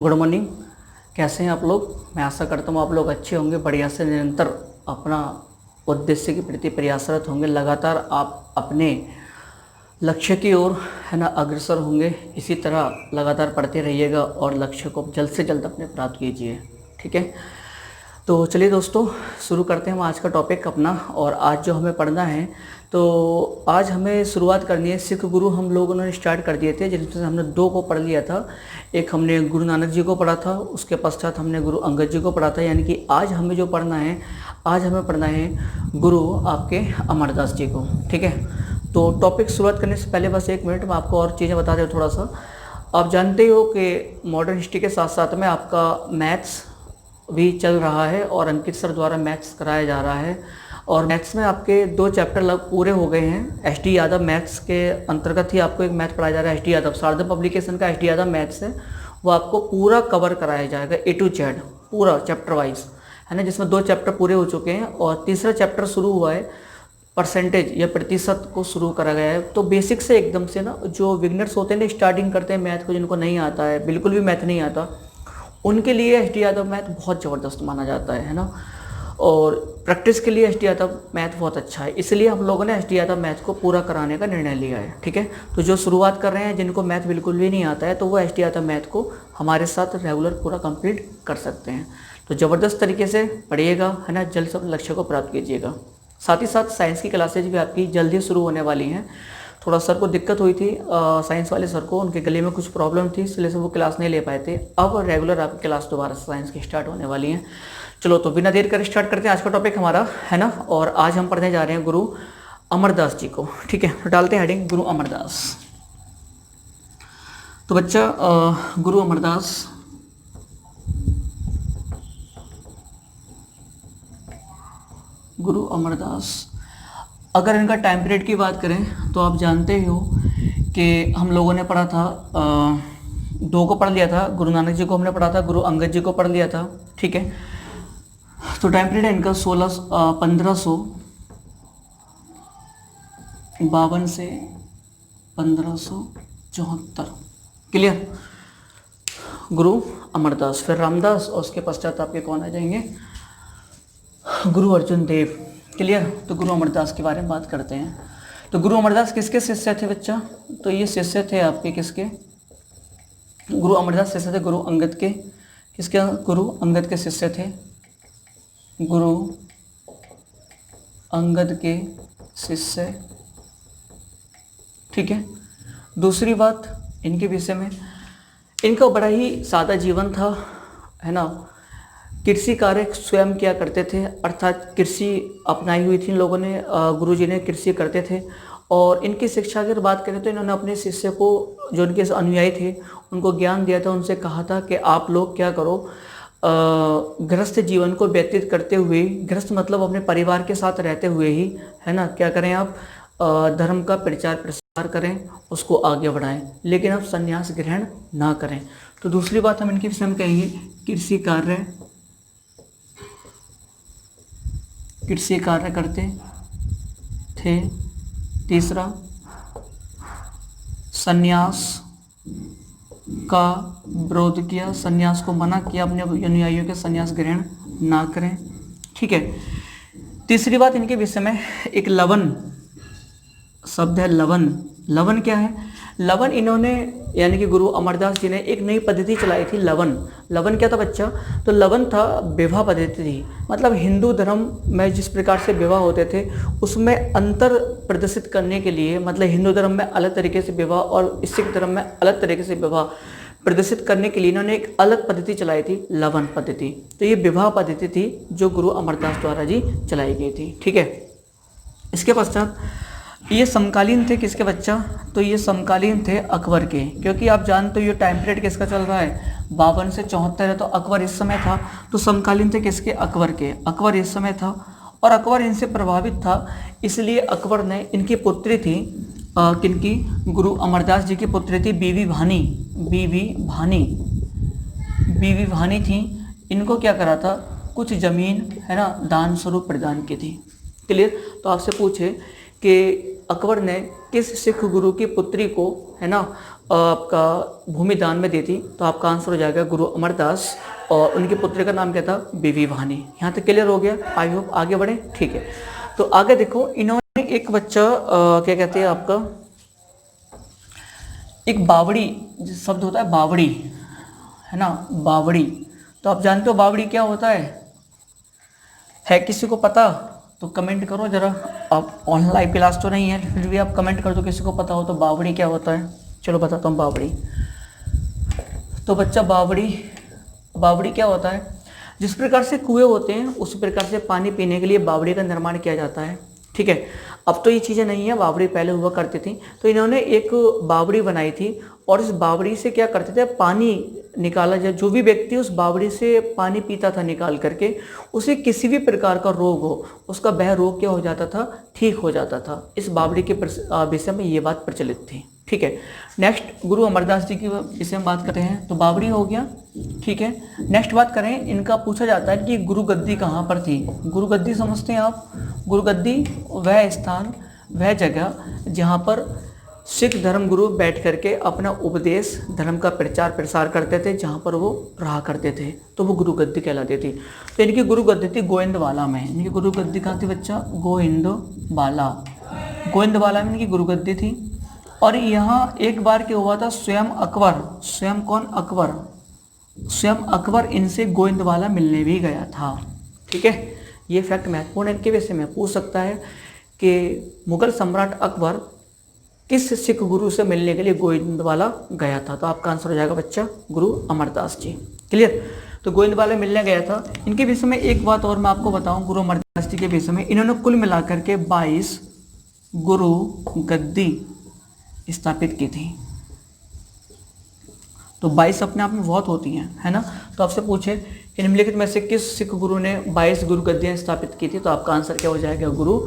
Good morning. कैसे हैं आप लोग? मैं आशा करता हूँ आप लोग अच्छे होंगे, बढ़िया से निरंतर अपना उद्देश्य के प्रति प्रयासरत होंगे। लगातार आप अपने लक्ष्य की ओर है ना अग्रसर होंगे। इसी तरह लगातार पढ़ते रहिएगा और लक्ष्य को जल्द से जल्द अपने प्राप्त कीजिए। ठीक है, तो चलिए दोस्तों शुरू करते हैं हम आज का टॉपिक अपना। और आज जो हमें पढ़ना है, तो आज हमें शुरुआत करनी है। सिख गुरु हम लोगों ने स्टार्ट कर दिए थे, जिसमें से हमने दो को पढ़ लिया था। एक हमने गुरु नानक जी को पढ़ा था, उसके पश्चात हमने गुरु अंगद जी को पढ़ा था। यानी कि आज हमें जो पढ़ना है, आज हमें पढ़ना है गुरु आपके अमरदास जी को। ठीक है, तो टॉपिक शुरुआत करने से पहले बस एक मिनट में आपको और चीज़ें बता दें थोड़ा सा। आप जानते हो कि मॉडर्न हिस्ट्री के साथ साथ में आपका मैथ्स भी चल रहा है और अंकित सर द्वारा मैथ्स कराया जा रहा है। और मैथ्स में आपके 2 चैप्टर लग पूरे हो गए हैं। एस डी यादव मैथ्स के अंतर्गत ही आपको एक मैथ पढ़ाया जा रहा है। S D Yadav Sharda publication का एस डी यादव मैथ्स है, वो आपको पूरा कवर कराया जाएगा A to Z, पूरा चैप्टर वाइज है ना, जिसमें 2 चैप्टर पूरे हो चुके हैं और तीसरा चैप्टर शुरू हुआ है। परसेंटेज या प्रतिशत को शुरू करा गया है। तो बेसिक से एकदम से ना, जो बिगनर्स होते हैं ना, स्टार्टिंग करते हैं मैथ को, जिनको नहीं आता है, बिल्कुल भी मैथ नहीं आता, उनके लिए एस डी यादव मैथ बहुत ज़बरदस्त माना जाता है ना। और प्रैक्टिस के लिए एस डी यादव मैथ बहुत अच्छा है, इसलिए हम लोगों ने एस डी यादव मैथ को पूरा कराने का निर्णय लिया है। ठीक है, तो जो शुरुआत कर रहे हैं, जिनको मैथ बिल्कुल भी नहीं आता है, तो वो एस डी यादव मैथ को हमारे साथ रेगुलर पूरा कंप्लीट कर सकते हैं। तो ज़बरदस्त तरीके से पढ़िएगा है ना, जल्द से लक्ष्य को प्राप्त कीजिएगा। साथ ही साथ साइंस की क्लासेज भी आपकी जल्दी शुरू होने वाली हैं। थोड़ा सर को दिक्कत हुई थी, साइंस वाले सर को उनके गले में कुछ प्रॉब्लम थी, इसलिए से वो क्लास नहीं ले पाए थे। अब रेगुलर आपकी क्लास दोबारा साइंस की स्टार्ट होने वाली हैं। चलो तो बिना देर कर स्टार्ट करते हैं आज का टॉपिक हमारा, है ना। और आज हम पढ़ने जा रहे हैं गुरु अमरदास जी को। ठीक है, तो डालते हैं हेडिंग गुरु अमरदास। तो बच्चा गुरु अमरदास गुरु अमरदास, अगर इनका टाइम पीरियड की बात करें तो आप जानते ही हो कि हम लोगों ने पढ़ा था, 2 को पढ़ लिया था। गुरु नानक जी को हमने पढ़ा था, गुरु अंगद जी को पढ़ लिया था। ठीक है, तो टाइम पीरियड है इनका 1552 से 1574। क्लियर? गुरु अमरदास, फिर रामदास और उसके पश्चात आपके कौन आ जाएंगे? गुरु अर्जुन देव। क्लियर? तो गुरु अमरदास के बारे में बात करते हैं। तो गुरु अमरदास किसके शिष्य थे बच्चा? तो ये शिष्य थे आपके किसके? गुरु अमरदास शिष्य थे गुरु अंगद के। किसके? गुरु अंगद के शिष्य थे, गुरु अंगद के शिष्य। ठीक है, दूसरी बात इनके विषय में, इनका बड़ा ही सादा जीवन था, है ना। कृषि कार्य स्वयं किया करते थे, अर्थात कृषि अपनाई हुई थी इन लोगों ने, गुरुजी ने कृषि करते थे। और इनकी शिक्षा की अगर बात करें तो इन्होंने अपने शिष्य को, जो इनके अनुयायी थे, उनको ज्ञान दिया था। उनसे कहा था कि आप लोग क्या करो, गृहस्थ जीवन को व्यतीत करते हुए, गृहस्थ मतलब अपने परिवार के साथ रहते हुए ही, है ना, क्या करें आप, धर्म का प्रचार प्रसार करें, उसको आगे बढ़ाएं, लेकिन आप संन्यास ग्रहण ना करें। तो दूसरी बात हम इनके विषय में कहेंगे, कृषि कार्य करते थे। तीसरा, संन्यास का विरोध किया, संन्यास को मना किया, अपने अनुयायियों के संन्यास ग्रहण ना करें। ठीक है, तीसरी बात इनके विषय में, एक लवन शब्द है, लवन। लवन क्या है? लवन इन्होंने, यानी कि गुरु अमरदास जी ने एक नई पद्धति चलाई थी, लवन। लवन क्या था बच्चा? तो लवन था विवाह पद्धति थी। मतलब हिंदू धर्म में जिस प्रकार से विवाह होते थे, उसमें अंतर प्रदर्शित करने के लिए, मतलब हिंदू धर्म में अलग तरीके से विवाह और सिख धर्म में अलग तरीके से विवाह प्रदर्शित करने के लिए इन्होंने एक अलग पद्धति चलाई थी, लवन पद्धति। तो ये विवाह पद्धति थी जो गुरु अमरदास द्वारा जी चलाई गई थी। ठीक है, इसके पश्चात ये समकालीन थे किसके बच्चा? तो ये समकालीन थे अकबर के, क्योंकि आप जानते हो ये टाइम पीरियड किसका चल रहा है, 52 से 74 है, तो अकबर इस समय था। तो समकालीन थे किसके? अकबर के। अकबर इस समय था और अकबर इनसे प्रभावित था, इसलिए अकबर ने, इनकी पुत्री थी, किनकी? गुरु अमरदास जी की पुत्री थी बीवी भानी। बीवी भानी थी, इनको क्या करा था, कुछ जमीन, है ना, दान स्वरूप प्रदान की थी। क्लियर? तो आपसे पूछे कि अकबर ने किस सिख गुरु की पुत्री को, है ना, आपका भूमि दान में दी थी, तो आपका आंसर हो जाएगा गुरु अमरदास। और उनके पुत्र का नाम क्या था? बीवी वानी। यहाँ तक क्लियर हो गया? आई होप आगे बढ़े। ठीक है, तो आगे देखो, इन्होंने एक बच्चा क्या कहते हैं आपका, एक बावड़ी शब्द होता है, बावड़ी है ना, बावड़ी। तो आप जानते हो बावड़ी क्या होता है किसी को पता? तो कमेंट करो जरा। आप ऑनलाइन क्लास तो नहीं है, फिर भी आप कमेंट कर दो किसी को पता हो तो बावड़ी क्या होता है। चलो बताता हूँ बावड़ी। तो बच्चा बावड़ी क्या होता है? जिस प्रकार से कुएं होते हैं उसी प्रकार से पानी पीने के लिए बावड़ी का निर्माण किया जाता है। ठीक है, अब तो ये चीज़ें नहीं है, बावड़ी पहले हुआ करती थी। तो इन्होंने एक बावड़ी बनाई थी और इस बावड़ी से क्या करते थे, पानी निकाला जाए, जो भी व्यक्ति उस बावड़ी से पानी पीता था निकाल करके, उसे किसी भी प्रकार का रोग हो, उसका वह रोग क्या हो जाता था, ठीक हो जाता था। इस बावड़ी के विषय में ये बात प्रचलित थी। ठीक है, नेक्स्ट गुरु अमरदास जी की विषय में बात करते हैं। तो बावड़ी हो गया। ठीक है, नेक्स्ट बात करें, इनका पूछा जाता है कि गुरु गद्दी कहाँ पर थी। गुरु गद्दी समझते हैं आप? गुरु गद्दी वह स्थान, वह जगह जहाँ पर सिख धर्म गुरु बैठ करके अपना उपदेश धर्म का प्रचार प्रसार करते थे, जहाँ पर वो रहा करते थे, तो वो गुरु गद्दी कहलाती थी। तो इनकी गुरु गद्दी थी गोविंदवाला में। इनकी गुरु गद्दी कहाँ थी बच्चा? गोविंदवाला। गोविंदवाला में इनकी गुरु गद्दी थी। और यहाँ एक बार क्या हुआ था, स्वयं अकबर, स्वयं कौन? अकबर, स्वयं अकबर इनसे गोविंदवाला मिलने भी गया था। ठीक है, ये फैक्ट महत्वपूर्ण है, इनके विषय में पूछ सकता है कि मुगल सम्राट अकबर किस सिख गुरु से मिलने के लिए गोविंदवाला गया था। तो आपका आंसर हो जाएगा बच्चा गुरु अमरदास जी। क्लियर? तो गोविंदवाला मिलने गया था। इनके विषय में एक बात और मैं आपको बताऊं, गुरु अमरदास जी के विषय में, इन्होंने कुल मिलाकर के 22 गुरु गद्दी स्थापित की थी। तो 22 अपने आप में बहुत होती हैं, है ना। तो आपसे पूछे कि निम्नलिखित में से किस सिख गुरु ने 22 गुरु गद्दियाँ स्थापित की थी, तो आपका आंसर क्या हो जाएगा? गुरु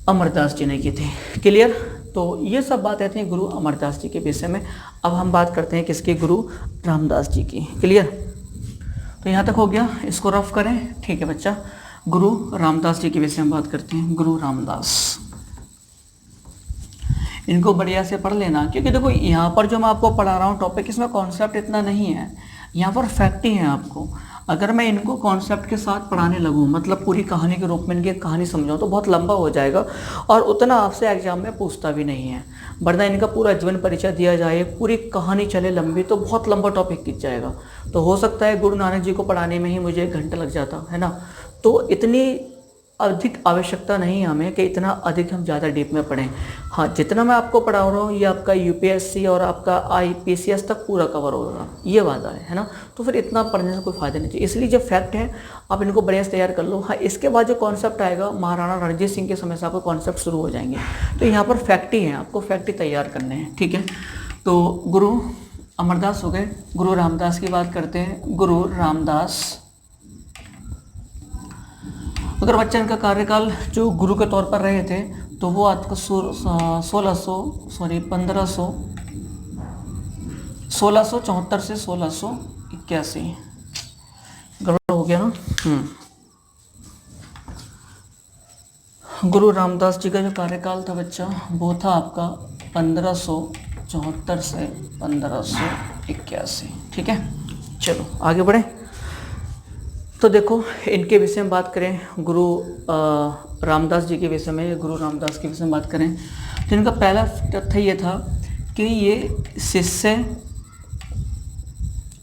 अमरदास जी ने की थी। क्लियर? तो ये सब बातें थी गुरु अमरदास जी के विषय में। अब हम बात करते हैं किसकी? गुरु रामदास जी की। क्लियर? तो यहाँ तक हो गया, इसको रफ करें। ठीक है बच्चा, गुरु रामदास जी के विषय में बात करते हैं। गुरु रामदास, इनको बढ़िया से पढ़ लेना, क्योंकि देखो यहाँ पर जो मैं आपको पढ़ा रहा हूँ टॉपिक, इसमें कॉन्सेप्ट इतना नहीं है, यहाँ पर फैक्ट ही है आपको। अगर मैं इनको कॉन्सेप्ट के साथ पढ़ाने लगूँ, मतलब पूरी कहानी के रूप में इनकी कहानी समझाऊँ, तो बहुत लंबा हो जाएगा और उतना आपसे एग्जाम में पूछता भी नहीं है। वरना इनका पूरा जीवन परिचय दिया जाए, पूरी कहानी चले लंबी, तो बहुत लंबा टॉपिक खींच जाएगा। तो हो सकता है गुरु नानक जी को पढ़ाने में ही मुझे 1 घंटा लग जाता है ना। तो इतनी अधिक आवश्यकता नहीं है हमें कि इतना अधिक हम ज़्यादा डीप में पढ़ें। हाँ, जितना मैं आपको पढ़ा रहा हूँ ये आपका यूपीएससी और आपका आईपीसीएस तक पूरा कवर होगा, ये वादा है ना। तो फिर इतना पढ़ने से कोई फ़ायदा नहीं चाहिए, इसलिए जो फैक्ट है आप इनको बढ़िया से तैयार कर लो। हाँ, इसके बाद जो कॉन्सेप्ट आएगा, महाराणा रणजीत सिंह के समय से आपको कॉन्सेप्ट शुरू हो जाएंगे। तो यहाँ पर फैक्ट ही है, आपको फैक्ट ही तैयार करने हैं। ठीक है, तो गुरु अमरदास हो गए। गुरु रामदास की बात करते हैं। गुरु रामदास, अगर बच्चा इनका कार्यकाल जो गुरु के तौर पर रहे थे, तो वो आपको 1674 से 1681, गड़बड़ हो गया ना। गुरु रामदास जी का जो कार्यकाल था बच्चा, वो था आपका 1574 से 1581। ठीक है, चलो आगे बढ़े। तो देखो इनके विषय में बात करें, गुरु रामदास जी के विषय में, गुरु रामदास के विषय में बात करें, तो इनका पहला तथ्य ये था कि ये शिष्य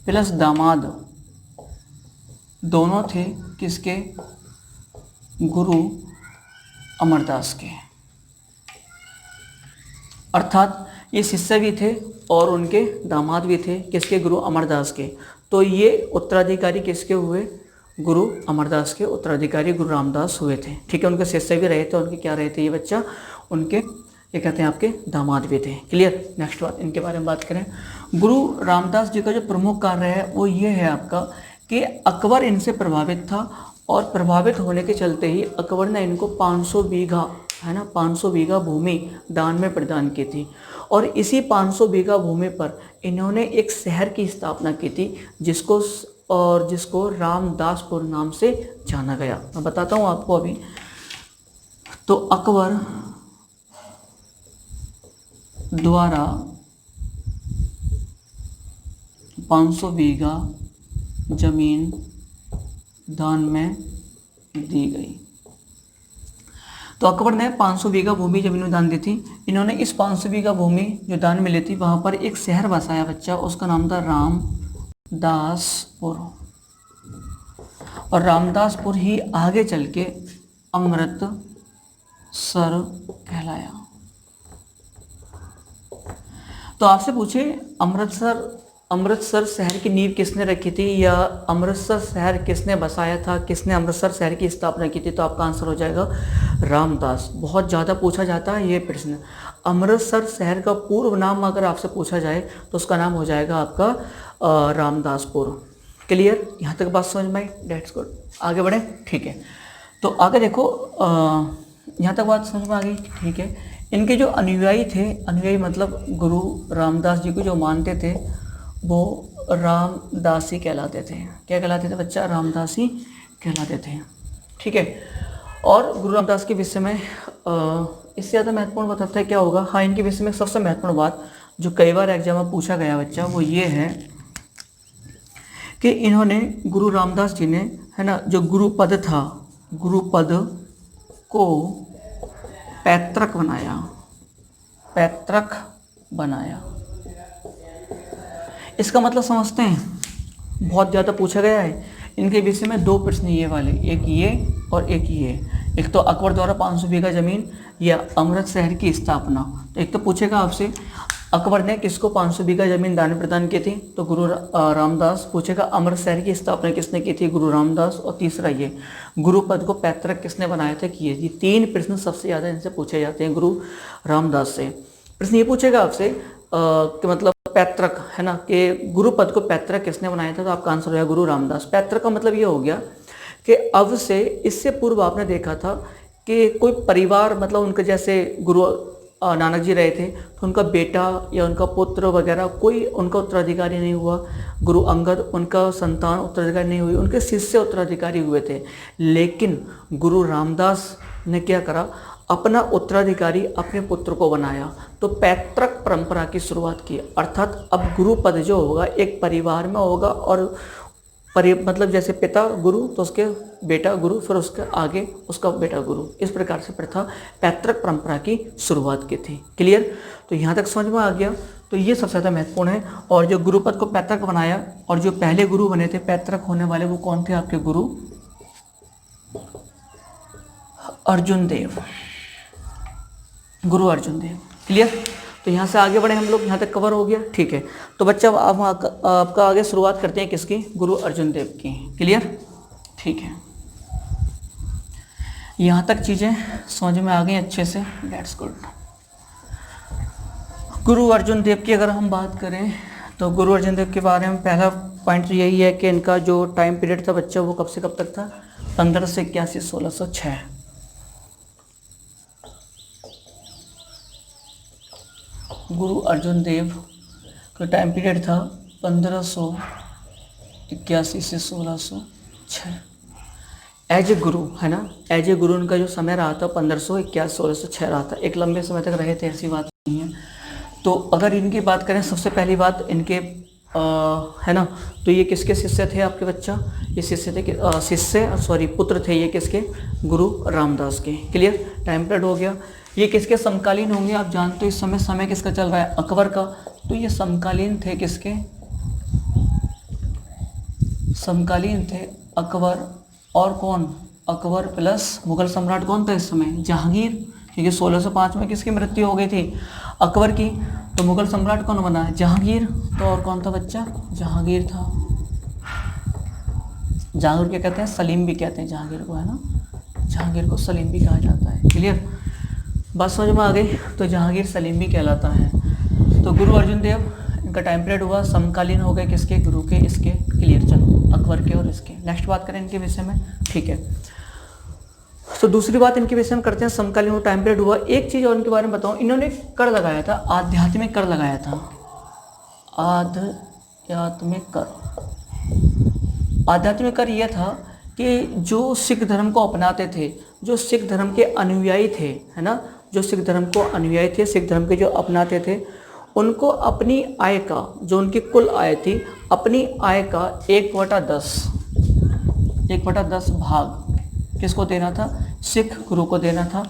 प्लस दामाद दोनों थे किसके? गुरु अमरदास के। अर्थात ये शिष्य भी थे और उनके दामाद भी थे किसके? गुरु अमरदास के। तो ये उत्तराधिकारी किसके हुए? गुरु अमरदास के उत्तराधिकारी गुरु रामदास हुए थे। ठीक है, उनके शिष्य भी रहे थे, उनके क्या रहे थे ये बच्चा? उनके ये कहते हैं आपके दामाद भी थे। क्लियर? नेक्स्ट बात इनके बारे में बात करें। गुरु रामदास जी का जो प्रमुख कार्य है वो ये है आपका कि अकबर इनसे प्रभावित था और प्रभावित होने के चलते ही अकबर ने इनको 500 बीघा, है ना, 500 बीघा भूमि दान में प्रदान की थी। और इसी 500 बीघा भूमि पर इन्होंने एक शहर की स्थापना की थी जिसको रामदासपुर नाम से जाना गया। मैं बताता हूँ आपको अभी। तो अकबर द्वारा 500 बीघा जमीन दान में दी गई। तो अकबर ने 500 बीघा भूमि जमीन में दान दी थी। इन्होंने इस 500 बीघा भूमि जो दान मिली थी वहाँ पर एक शहर बसाया बच्चा, उसका नाम था रामदासपुर। और रामदासपुर ही आगे चल के अमृतसर कहलाया। तो आपसे पूछे अमृतसर शहर की नींव किसने रखी थी, या अमृतसर शहर किसने बसाया था, किसने अमृतसर शहर की स्थापना की थी, तो आपका आंसर हो जाएगा रामदास। बहुत ज़्यादा पूछा जाता है ये प्रश्न। अमृतसर शहर का पूर्व नाम अगर आपसे पूछा जाए तो उसका नाम हो जाएगा आपका रामदासपुर। क्लियर, यहाँ तक बात समझ में आई? Dates good. आगे बढ़े, ठीक है। तो आगे देखो, यहाँ तक बात समझ में आ गई, ठीक है। इनके जो अनुयायी थे, अनुयायी मतलब गुरु रामदास जी को जो मानते थे वो रामदासी कहलाते थे। क्या कहलाते थे बच्चा? रामदासी कहलाते थे, ठीक है। और गुरु रामदास के विषय में इससे ज़्यादा महत्वपूर्ण बताता है क्या होगा? हाँ, इनके विषय में सबसे महत्वपूर्ण बात जो कई बार एग्जाम में पूछा गया बच्चा, वो ये है कि इन्होंने, गुरु रामदास जी ने, है ना, जो गुरुपद था, गुरुपद को पैतृक बनाया, पैतृक बनाया। इसका मतलब समझते हैं? बहुत ज़्यादा पूछा गया है इनके विषय में। 2 प्रश्न ये वाले, एक ये और एक ये। एक तो अकबर द्वारा 500 बीघा जमीन या अमृत शहर की स्थापना। तो एक तो पूछेगा आपसे अकबर ने किसको 500 बीघा जमीन दान प्रदान की थी, तो गुरु रामदास। पूछेगा अमृत शहर की स्थापना किसने की थी, गुरु रामदास। और तीसरा ये गुरुपद को पैतृक किसने बनाया था, कि ये 3 प्रश्न सबसे ज़्यादा इनसे पूछे जाते हैं गुरु रामदास से। प्रश्न ये पूछेगा आपसे कि मतलब पैतृक, है ना, कि गुरुपद को पैतृक किसने बनाया था, तो आपका आंसर हो गया गुरु रामदास। पैतृक का मतलब ये हो गया कि अब से, इससे पूर्व आपने देखा था कि कोई परिवार, मतलब उनके जैसे गुरु नानक जी रहे थे तो उनका बेटा या उनका पुत्र वगैरह कोई उनका उत्तराधिकारी नहीं हुआ। गुरु अंगद, उनका संतान उत्तराधिकारी नहीं हुई, उनके शिष्य उत्तराधिकारी हुए थे। लेकिन गुरु रामदास ने क्या करा, अपना उत्तराधिकारी अपने पुत्र को बनाया। तो पैतृक परंपरा की शुरुआत की, अर्थात अब गुरुपद जो होगा एक परिवार में होगा, और मतलब जैसे पिता गुरु तो उसके बेटा गुरु, फिर उसके आगे उसका बेटा गुरु। इस प्रकार से प्रथा पैतृक परंपरा की शुरुआत की थी। क्लियर? तो यहाँ तक समझ में आ गया। तो ये सबसे ज़्यादा महत्वपूर्ण है। और जो गुरुपद को पैतृक बनाया, और जो पहले गुरु बने थे पैतृक होने वाले, वो कौन थे आपके? गुरु अर्जुन देव, गुरु अर्जुन देव। क्लियर? तो यहाँ से आगे बढ़े हम लोग, यहाँ तक कवर हो गया, ठीक है। तो बच्चा अब आपका आगे शुरुआत करते हैं किसकी? गुरु अर्जुन देव की। क्लियर? ठीक है। यहाँ तक चीज़ें समझ में आ गई अच्छे से, दैट्स गुड। गुरु अर्जुन देव की अगर हम बात करें तो गुरु अर्जुन देव के बारे में पहला पॉइंट तो यही है कि इनका जो टाइम पीरियड था बच्चा, वो कब से कब तक था? 1581 1606। गुरु अर्जुन देव का टाइम पीरियड था 1581 से 1606। एज ए गुरु, है ना, एज ए गुरु उनका जो समय रहा था 1581 1606 रहा था। एक लंबे समय तक रहे थे, ऐसी बात नहीं है। तो अगर इनकी बात करें, सबसे पहली बात इनके है ना, तो ये किसके शिष्य थे आपके बच्चा? ये शिष्य थे, पुत्र थे ये किसके? गुरु रामदास के। क्लियर? टाइम पीरियड हो गया। ये किसके समकालीन होंगे? आप जानते हो इस समय किसका चल रहा है? अकबर का। तो ये समकालीन थे किसके? समकालीन थे अकबर। और कौन? अकबर प्लस मुगल सम्राट कौन था इस समय? जहांगीर। क्योंकि 1605 में किसकी मृत्यु हो गई थी? अकबर की। तो मुगल सम्राट कौन बना है? जहांगीर। तो और कौन था बच्चा? जहांगीर था। जहांगीर क्या कहते हैं? सलीम भी कहते हैं जहांगीर को, है ना, जहांगीर को सलीम भी कहा जाता है। क्लियर? बात समझ में आ गई। तो जहांगीर सलीम भी कहलाता है। तो गुरु अर्जुन देव, इनका टाइम पीरियड हुआ समकालीन हो गए किसके? गुरु के, इसके। क्लियर? चलो, अकबर के और इसके। नेक्स्ट बात करें इनके विषय में, ठीक है। तो दूसरी बात इनके विषय में करते हैं, समकालीन वो टाइम पीरियड हुआ। एक चीज़ और इनके बारे में बताऊँ, इन्होंने कर लगाया था, आध्यात्मिक कर लगाया था। आध्यात्मिक कर। आध्यात्मिक कर यह था कि जो सिख धर्म को अपनाते थे, जो सिख धर्म के अनुयायी थे, है ना, जो सिख धर्म को अनुयायी थे, सिख धर्म के जो अपनाते थे, उनको अपनी आय का, जो उनकी कुल आय थी, अपनी आय का 1/10 भाग किसको देना था? सिख गुरु को देना था।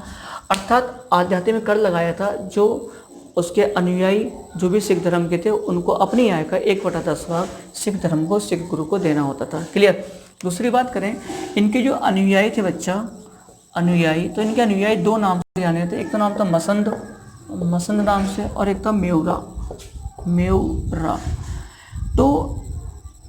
अर्थात आध्यात्म में कर लगाया था, जो उसके अनुयायी जो भी सिख धर्म के थे उनको अपनी आय का 1/10 भाग सिख धर्म को, सिख गुरु को देना होता था। क्लियर। दूसरी बात करें, इनके जो अनुयायी थे बच्चा, अनुयायी, तो इनके अनुयायी दो नाम से जाने थे। एक तो नाम था मसंद नाम से, और एक था मेउरा। तो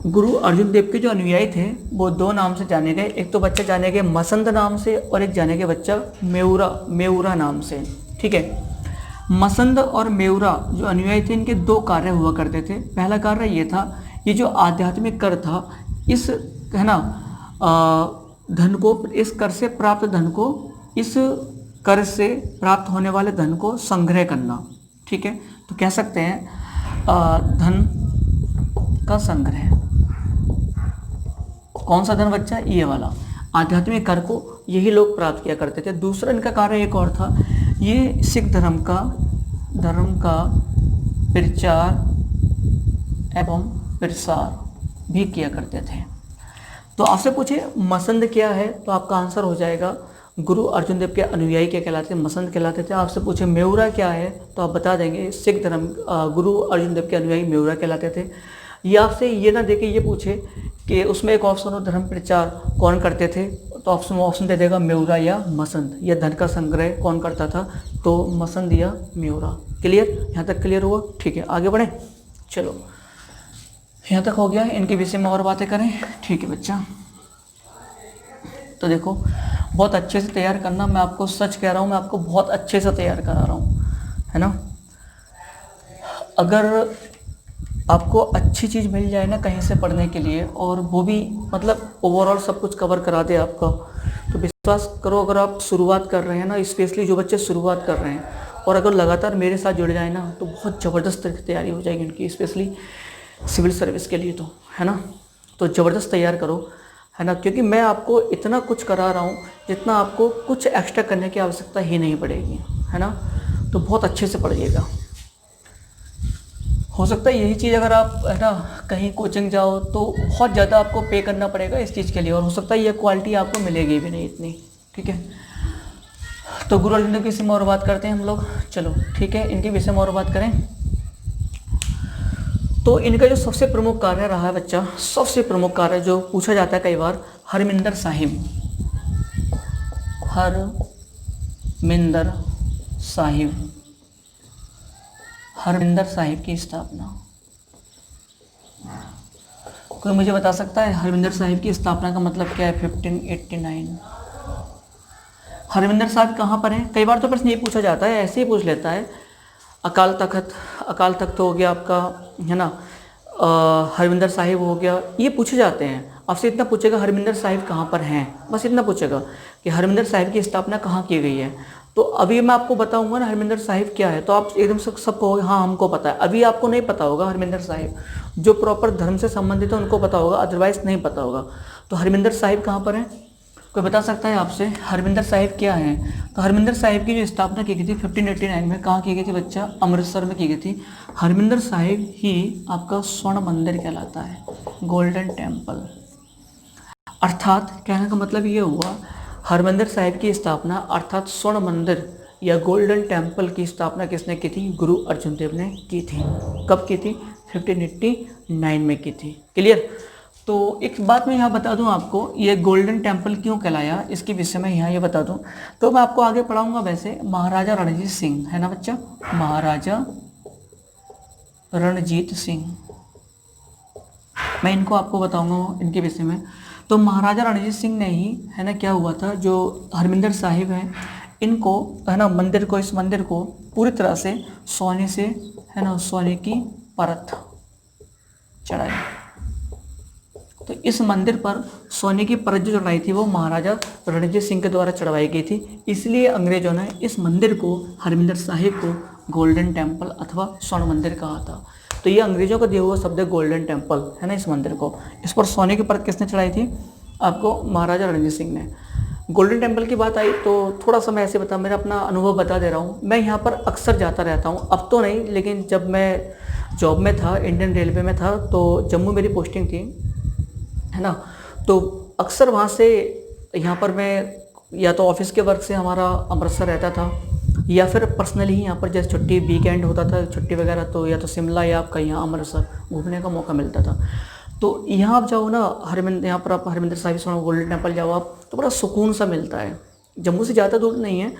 गुरु अर्जुन देव के जो अनुयायी थे वो दो नाम से जाने गए। एक तो बच्चा जाने गए मसंद नाम से, और एक जाने गए बच्चा मेउरा नाम से। ठीक है। मसंद और मेउरा जो अनुयायी थे, इनके दो कार्य हुआ करते थे। पहला कार्य ये था, ये जो आध्यात्मिक कर था, इस है ना धन को, इस कर से प्राप्त धन को, इस कर से प्राप्त होने वाले धन को संग्रह करना। ठीक है। तो कह सकते हैं धन का संग्रह। कौन सा धन बच्चा? ये वाला। आध्यात्मिक कर को यही लोग प्राप्त किया करते थे। दूसरा इनका कार्य एक और था, ये सिख धर्म का प्रचार एवं प्रसार भी किया करते थे। तो आपसे पूछे मसंद क्या है, तो आपका आंसर हो जाएगा गुरु अर्जुन देव के अनुयायी क्या कहलाते थे? मसंद कहलाते थे। आपसे पूछे मेउरा क्या है, तो आप बता देंगे सिख धर्म गुरु अर्जुन देव के अनुयायी मेउरा कहलाते थे। या आपसे ये ना देके ये पूछे कि उसमें एक ऑप्शन हो धर्म प्रचार कौन करते थे, तो ऑप्शन दे देगा मेउरा या मसंद। या धन का संग्रह कौन करता था, तो मसंद या मेउरा। क्लियर? यहाँ तक क्लियर हुआ? ठीक है, आगे बढ़ें। चलो, यहाँ तक हो गया। इनके विषय में और बातें करें। ठीक है बच्चा, तो देखो बहुत अच्छे से तैयार करना। मैं आपको सच कह रहा हूँ, मैं आपको बहुत अच्छे से तैयार करा रहा हूँ, है ना। अगर आपको अच्छी चीज़ मिल जाए ना कहीं से पढ़ने के लिए, और वो भी मतलब ओवरऑल सब कुछ कवर करा दे आपका, तो विश्वास करो, अगर आप शुरुआत कर रहे हैं ना, स्पेशली जो बच्चे शुरुआत कर रहे हैं, और अगर लगातार मेरे साथ जुड़ जाए ना, तो बहुत ज़बरदस्त तैयारी हो जाएगी उनकी, स्पेशली सिविल सर्विस के लिए, तो है ना। तो ज़बरदस्त तैयार करो, है ना, क्योंकि मैं आपको इतना कुछ करा रहा हूँ जितना आपको कुछ एक्स्ट्रा करने की आवश्यकता ही नहीं पड़ेगी, है ना। तो बहुत अच्छे से पढ़िएगा। हो सकता है यही चीज़ अगर आप है ना कहीं कोचिंग जाओ तो बहुत ज़्यादा आपको पे करना पड़ेगा इस चीज़ के लिए, और हो सकता है ये क्वालिटी आपको मिलेगी भी नहीं इतनी। ठीक है, तो गुरु अर्जुन देव के विषय में और बात करते हैं हम लोग। चलो ठीक है, इनके विषय में और बात करें। तो इनका जो सबसे प्रमुख कार्य रहा है बच्चा, सबसे प्रमुख कार्य जो पूछा जाता है कई बार, हरमिंदर साहिब की स्थापना। कोई मुझे बता सकता है हरमिंदर साहिब की स्थापना का मतलब क्या है? 1589। हरमिंदर साहिब कहाँ पर है? कई बार तो प्रश्न ये पूछा जाता है, ऐसे ही पूछ लेता है, अकाल तख्त हो गया आपका, है ना, हरमिंदर साहिब हो गया, ये पूछे जाते हैं। आपसे इतना पूछेगा हरमिंदर साहिब कहाँ पर हैं, बस इतना पूछेगा कि हरमिंदर साहिब की स्थापना कहाँ की गई है। तो अभी मैं आपको बताऊंगा ना हरमिंदर साहिब क्या है, तो आप एकदम से सब कहोगे हाँ हमको पता है। अभी आपको नहीं पता होगा हरमिंदर साहिब, जो प्रॉपर धर्म से संबंधित है उनको पता होगा, अदरवाइज नहीं पता होगा। तो हरमिंदर साहिब कहाँ पर है? कोई बता सकता है आपसे हरमिंदर साहिब क्या है? तो हरमिंदर साहिब की जो स्थापना की गई थी 1589 में, कहाँ की गई थी बच्चा? अमृतसर में की गई थी। हरमिंदर साहिब ही आपका स्वर्ण मंदिर कहलाता है, गोल्डन टेम्पल। अर्थात कहने का मतलब ये हुआ, हरमिंदर साहिब की स्थापना अर्थात स्वर्ण मंदिर या गोल्डन टेम्पल की स्थापना किसने की थी? गुरु अर्जुन देव ने की थी। कब की थी? 1589 में की थी। क्लियर? तो एक बात मैं यहाँ बता दूँ आपको, ये गोल्डन टेम्पल क्यों कहलाया, इसके विषय में यहाँ ये बता दूँ। तो मैं आपको आगे पढ़ाऊँगा। वैसे महाराजा रणजीत सिंह, है ना बच्चा, महाराजा रणजीत सिंह, मैं इनको आपको बताऊँगा इनके विषय में। तो महाराजा रणजीत सिंह ने ही, है ना, क्या हुआ था, जो हरमिंदर साहिब हैं इनको, है ना, मंदिर को, इस मंदिर को पूरी तरह से सोने से, है ना, सोने की परत चढ़ाई। तो इस मंदिर पर सोने की परत जो चढ़ाई थी वो महाराजा रणजीत सिंह के द्वारा चढ़वाई गई थी। इसलिए अंग्रेजों ने इस मंदिर को, हरमिंदर साहिब को, गोल्डन टेम्पल अथवा स्वर्ण मंदिर कहा था। तो ये अंग्रेजों का दिया हुआ शब्द है गोल्डन टेम्पल, है ना, इस मंदिर को। इस पर सोने की परत किसने चढ़ाई थी? आपको महाराजा रणजीत सिंह ने। गोल्डन टेम्पल की बात आई तो थोड़ा सा मैं ऐसे मेरा अपना अनुभव बता दे रहा हूँ। मैं यहाँ पर अक्सर जाता रहता हूँ, अब तो नहीं, लेकिन जब मैं जॉब में था, इंडियन रेलवे में था, तो जम्मू मेरी पोस्टिंग थी, है ना। तो अक्सर वहाँ से यहाँ पर मैं या तो ऑफिस के वर्क से हमारा अमृतसर रहता था, या फिर पर्सनली ही यहाँ पर जैसे छुट्टी वीकेंड होता था, छुट्टी वगैरह, तो या तो शिमला या आपका यहाँ अमृतसर घूमने का मौका मिलता था। तो यहाँ आप जाओ ना, यहाँ पर आप हरमिंदर साहिब सुना, गोल्डन टेम्पल जाओ आप, तो बड़ा सुकून सा मिलता है। जम्मू से ज़्यादा दूर नहीं है,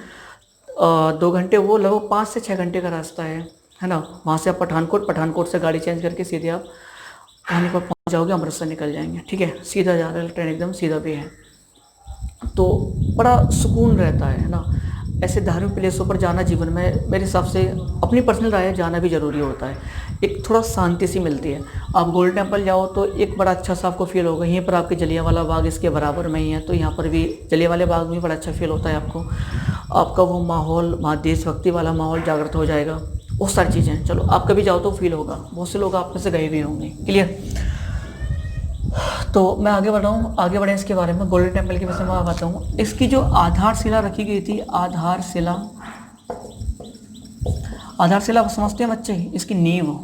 2 घंटे, वो लगभग 5 से 6 घंटे का रास्ता है ना। वहाँ से आप पठानकोट से गाड़ी चेंज करके सीधे आप वहाँ पर पहुँच जाओगे, अमृतसर निकल जाएंगे, ठीक है। सीधा जा रहा है ट्रेन, एकदम सीधा वे है, तो बड़ा सुकून रहता है ना। ऐसे धार्मिक प्लेसों पर जाना जीवन में मेरे हिसाब से, अपनी पर्सनल राय है, जाना भी ज़रूरी होता है। एक थोड़ा शांति सी मिलती है। आप गोल्डन टेम्पल जाओ तो एक बड़ा अच्छा सा आपको फील होगा। यहीं पर आपके जलियांवाला बाग इसके बराबर में ही है, तो यहाँ पर भी जलियांवाला बाग में बड़ा अच्छा फील होता है आपको। आपका वो माहौल, वहाँ देशभक्ति वाला माहौल जागृत हो जाएगा, बहुत सारी चीज़ें। चलो आप कभी जाओ तो फील होगा, बहुत से लोग आप में से गए भी होंगे, क्लियर। तो मैं आगे बढ़ रहा हूँ, आगे बढ़ें इसके बारे में। गोल्डन टेम्पल के विषय में बताता हूँ। इसकी जो आधारशिला रखी गई थी, आधारशिला समझते हैं बच्चे, इसकी नींव,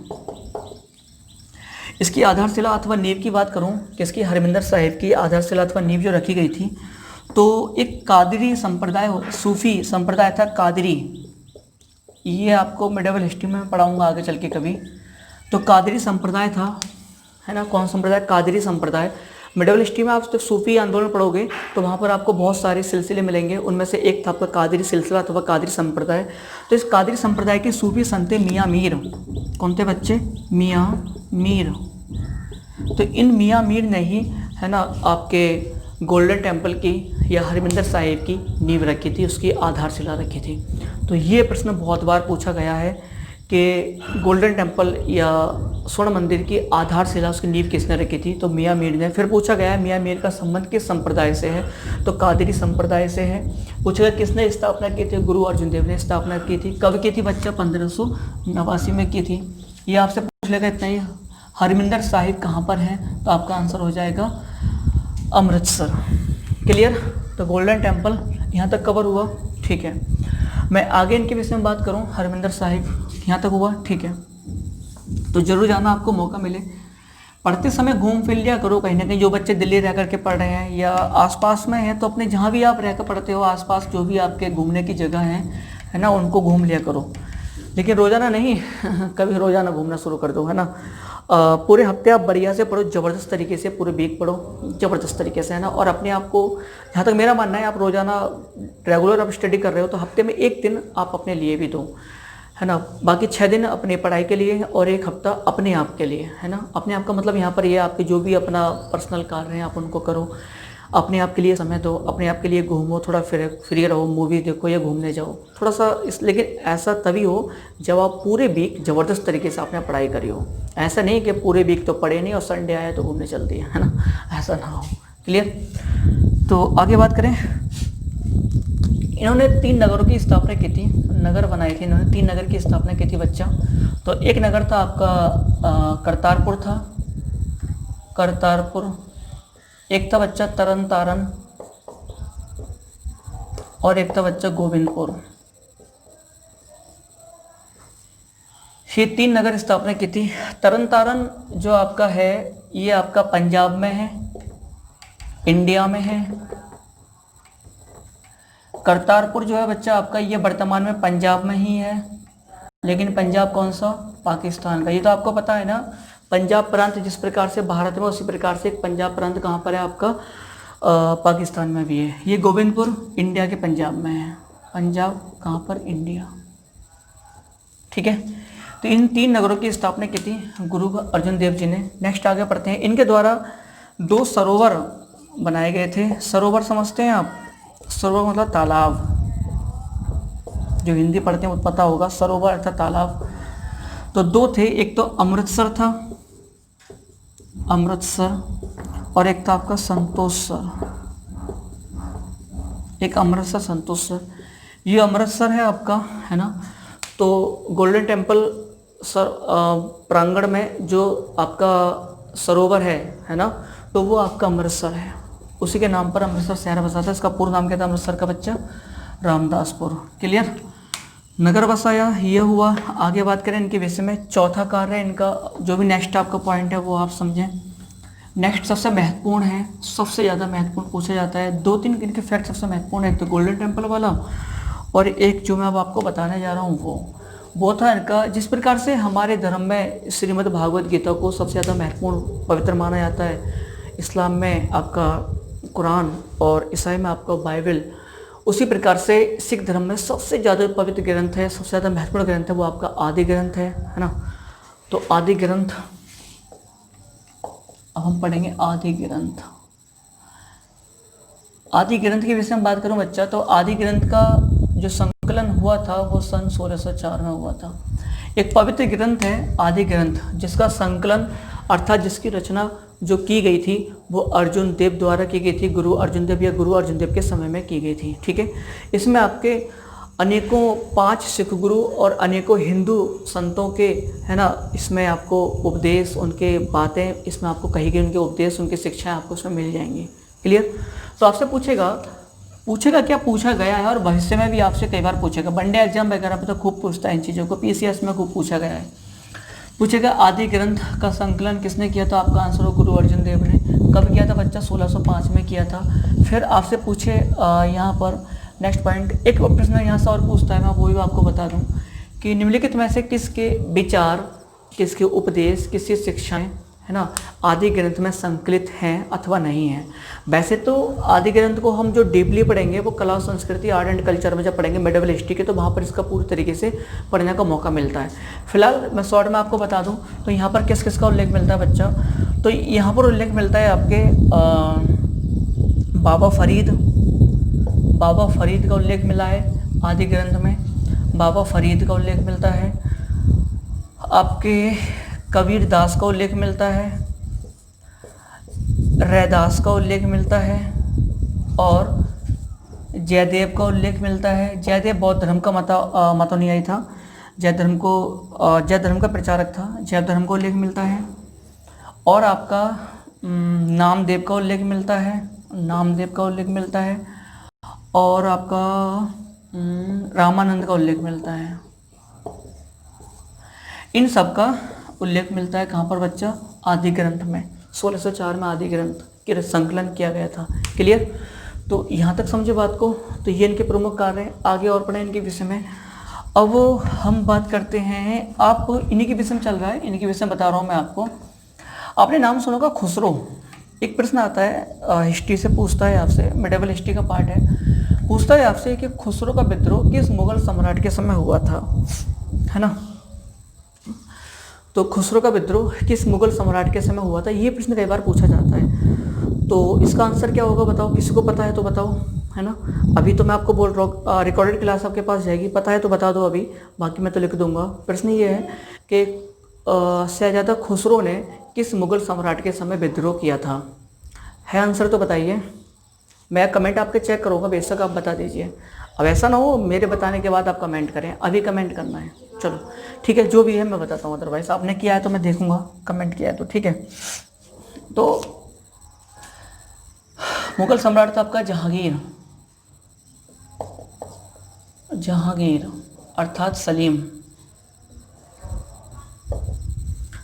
इसकी आधारशिला अथवा नींव की बात करूँ कि इसकी हरमिंदर साहिब की आधारशिला अथवा नींव जो रखी गई थी, तो एक कादरी संप्रदाय, सूफी संप्रदाय था कादरी। ये आपको मिडिवल हिस्ट्री में पढ़ाऊँगा आगे चल के कभी। तो कादरी संप्रदाय था, है ना। कौन संप्रदाय? कादरी संप्रदाय। मिडिवल हिस्ट्री में आप जब सूफी आंदोलन पढ़ोगे तो वहाँ पर आपको बहुत सारे सिलसिले मिलेंगे, उनमें से एक था आपका कादरी सिलसिला अथवा कादरी संप्रदाय। तो इस कादरी संप्रदाय के सूफी संत मियाँ मीर, कौन थे बच्चे? मियाँ मीर। तो इन मियाँ मीर ने ही, है ना, आपके गोल्डन टेम्पल की या हरमिंदर साहिब की नींव रखी थी, उसकी आधारशिला रखी थी। तो ये प्रश्न बहुत बार पूछा गया है कि गोल्डन टेम्पल या स्वर्ण मंदिर की आधारशिला, उसकी नींव किसने रखी थी? तो मियाँ मीर ने। फिर पूछा गया है मियाँ मीर का संबंध किस संप्रदाय से है? तो कादरी संप्रदाय से है। पूछा गया किसने स्थापना की थी? गुरु अर्जुन देव ने स्थापना की थी। कब की थी बच्चा? 1589 में की थी। ये आपसे पूछ लेगा इतना ही। हरमिंदर साहिब कहाँ पर है? तो आपका आंसर हो जाएगा अमृतसर, क्लियर। तो गोल्डन टेम्पल यहाँ तक कवर हुआ, ठीक है। मैं आगे इनके विषय में बात करूँ, हरमिंदर साहिब यहाँ तक हुआ, ठीक है। तो जरूर जाना, आपको मौका मिले। पढ़ते समय घूम फिर लिया करो कहीं ना कहीं। जो बच्चे दिल्ली रह करके पढ़ रहे हैं या आसपास में हैं, तो अपने जहाँ भी आप रहकर पढ़ते हो आसपास जो भी आपके घूमने की जगह है ना, उनको घूम लिया करो। लेकिन रोज़ाना नहीं कभी रोज़ाना घूमना शुरू कर दो, है ना। पूरे हफ्ते आप बढ़िया से पढ़ो, ज़बरदस्त तरीके से, पूरे वीक पढ़ो ज़बरदस्त तरीके से, है ना। और अपने आप को, जहाँ तक मेरा मानना है, आप रोज़ाना रेगुलर आप स्टडी कर रहे हो तो हफ्ते में 1 दिन आप अपने लिए भी दो, है ना। बाकी 6 दिन अपनी पढ़ाई के लिए और 1 हफ्ता अपने आप के लिए, है ना। अपने आप का मतलब यहाँ पर ये आपके जो भी अपना पर्सनल कार्य हैं आप उनको करो, अपने आप के लिए समय दो, अपने आप के लिए घूमो, थोड़ा फ्री रहो, मूवी देखो या घूमने जाओ थोड़ा सा लेकिन ऐसा तभी हो जब आप पूरे वीक ज़बरदस्त तरीके से आपने पढ़ाई करी हो। ऐसा नहीं कि पूरे वीक तो पढ़े नहीं और संडे आया तो घूमने चल दिए, है ना, ऐसा ना हो, क्लियर। तो आगे बात करें। इन्होंने 3 नगरों की स्थापना की थी, नगर बनाए थे इन्होंने, 3 नगर की स्थापना की थी बच्चा। तो एक नगर था आपका करतारपुर था, करतारपुर। एक था बच्चा तरन तारन, और एक था बच्चा गोविंदपुर। ये 3 नगर स्थापना की थी। तरन तारन जो आपका है ये आपका पंजाब में है, इंडिया में है। करतारपुर जो है बच्चा आपका ये वर्तमान में पंजाब में ही है, लेकिन पंजाब कौन सा? पाकिस्तान का। ये तो आपको पता है ना, पंजाब प्रांत जिस प्रकार से भारत में, उसी प्रकार से एक पंजाब प्रांत कहाँ पर है आपका? पाकिस्तान में भी है। ये गोविंदपुर इंडिया के पंजाब में है। पंजाब कहाँ पर? इंडिया, ठीक है। तो इन 3 नगरों की स्थापना की थी गुरु अर्जुन देव जी ने। नेक्स्ट आगे पढ़ते हैं। इनके द्वारा 2 सरोवर बनाए गए थे। सरोवर समझते हैं आप? सरोवर मतलब तालाब, जो हिंदी पढ़ते हैं वो पता होगा, सरोवर अर्थात तालाब। तो 2 थे, एक तो अमृतसर था, अमृतसर, और एक था आपका संतोषसर। एक अमृतसर, संतोषसर। ये अमृतसर है आपका, है ना। तो गोल्डन टेम्पल प्रांगण में जो आपका सरोवर है ना, तो वो आपका अमृतसर है। उसी के नाम पर अमृतसर शहर बसा था। इसका पूर्ण नाम क्या था अमृतसर का बच्चा? रामदासपुर, क्लियर। नगर बसाया, ये हुआ। आगे बात करें इनके विषय में, चौथा कार्य इनका जो भी नेक्स्ट आपका पॉइंट है वो आप समझें। नेक्स्ट सबसे महत्वपूर्ण है, सबसे ज़्यादा महत्वपूर्ण पूछा जाता है। दो तीन इनके फैक्ट सबसे महत्वपूर्ण है, तो गोल्डन टेम्पल वाला, और एक जो मैं अब आपको बताने जा रहा हूँ वो था इनका, जिस प्रकार से हमारे धर्म में श्रीमद् भागवत गीता को सबसे ज़्यादा महत्वपूर्ण पवित्र माना जाता है, इस्लाम में आपका कुरान और ईसाई में आपका बाइबल, उसी प्रकार से सिख धर्म में सबसे ज़्यादा पवित्र ग्रंथ है, सबसे ज़्यादा महत्वपूर्ण ग्रंथ है वो आपका आदि ग्रंथ है ना। तो आदि ग्रंथ, अब हम पढ़ेंगे आदि ग्रंथ। आदि ग्रंथ के विषय में बात करूं बच्चा, तो आदि ग्रंथ का जो संकलन हुआ था वो सन 1604 में हुआ था। एक पवित्र ग्रंथ है आदि ग्रंथ, जिसका संकलन अर्थात जिसकी रचना जो की गई थी वो अर्जुन देव द्वारा की गई थी, गुरु अर्जुन देव या गुरु अर्जुन देव के समय में की गई थी। ठीक है, इसमें आपके अनेकों 5 सिख गुरु और अनेकों हिंदू संतों के, है ना, इसमें आपको उपदेश, उनके बातें इसमें आपको कही गई, उनके उपदेश, उनकी शिक्षाएं आपको इसमें मिल जाएंगी। क्लियर। तो आपसे पूछेगा क्या पूछा गया है, और भविष्य में भी आपसे कई बार पूछेगा, वनडे एग्जाम वगैरह पे तो खूब पूछता है इन चीज़ों को, पीसीएस में खूब पूछा गया है। पूछेगा आदि ग्रंथ का संकलन किसने किया, तो आपका आंसर हो गुरु अर्जुन देव ने। कब किया था बच्चा, 1605 में किया था। फिर आपसे पूछे यहाँ पर नेक्स्ट पॉइंट, एक प्रश्न यहाँ से और पूछता है, मैं वो भी आपको बता दूँ कि निम्नलिखित में से किसके विचार, किसके उपदेश, किसकी शिक्षाएँ, है ना, आदि ग्रंथ में संकलित हैं अथवा नहीं हैं। वैसे तो आदि ग्रंथ को हम जो डीपली पढ़ेंगे वो कला, संस्कृति, आर्ट एंड कल्चर में जब पढ़ेंगे मेडिवल हिस्ट्री के, तो वहाँ पर इसका पूरी तरीके से पढ़ने का मौका मिलता है। फिलहाल मैं शॉर्ट में आपको बता दूं तो यहाँ पर किस किस का उल्लेख मिलता है बच्चा, तो यहाँ पर उल्लेख मिलता है आपके बाबा फरीद का उल्लेख मिला है आदि ग्रंथ में। बाबा फरीद का उल्लेख मिलता है, आपके कबीर दास का उल्लेख मिलता है, रैदास का उल्लेख मिलता है, और जयदेव का उल्लेख मिलता है। जयदेव बौद्ध धर्म का मतनुयायी था, जैन धर्म का प्रचारक था, जैन धर्म का उल्लेख मिलता है। और आपका नामदेव का उल्लेख मिलता है, और आपका रामानंद का उल्लेख मिलता है। इन सब का उल्लेख मिलता है कहाँ पर बच्चा, आदि ग्रंथ में। 1604 में आदि ग्रंथ के संकलन किया गया था। क्लियर। तो यहाँ तक समझे बात को। तो ये इनके प्रमुख कार्य हैं। आगे और पढ़ें इनके विषय में। अब हम बात करते हैं, आप इन्हीं के विषय में चल रहा है, इन्हीं के विषय में बता रहा हूँ मैं आपको। आपने नाम सुना होगा खुसरो। एक प्रश्न आता है, हिस्ट्री से पूछता है आपसे, मेडिवल हिस्ट्री का पार्ट है, पूछता है आपसे कि खुसरो का विद्रोह किस मुगल सम्राट के समय हुआ था, है ना। तो खुसरो का विद्रोह किस मुगल सम्राट के समय हुआ था, ये प्रश्न कई बार पूछा जाता है। तो इसका आंसर क्या होगा बताओ, किसी को पता है तो बताओ, है ना। अभी तो मैं आपको बोल रहा हूँ, रिकॉर्डेड क्लास आपके पास जाएगी, पता है तो बता दो अभी, बाकी मैं तो लिख दूंगा। प्रश्न ये है कि शहजादा खुसरो ने किस मुगल सम्राट के समय विद्रोह किया था, है आंसर तो बताइए। मैं कमेंट आपके चेक करूँगा, बेशक आप बता दीजिए। अब ऐसा ना हो मेरे बताने के बाद आप कमेंट करें, अभी कमेंट करना है। चलो ठीक है, जो भी है मैं बताता हूँ, अदरवाइज आपने किया है तो मैं देखूंगा, कमेंट किया है तो ठीक है। तो मुगल सम्राट था आपका जहांगीर अर्थात सलीम,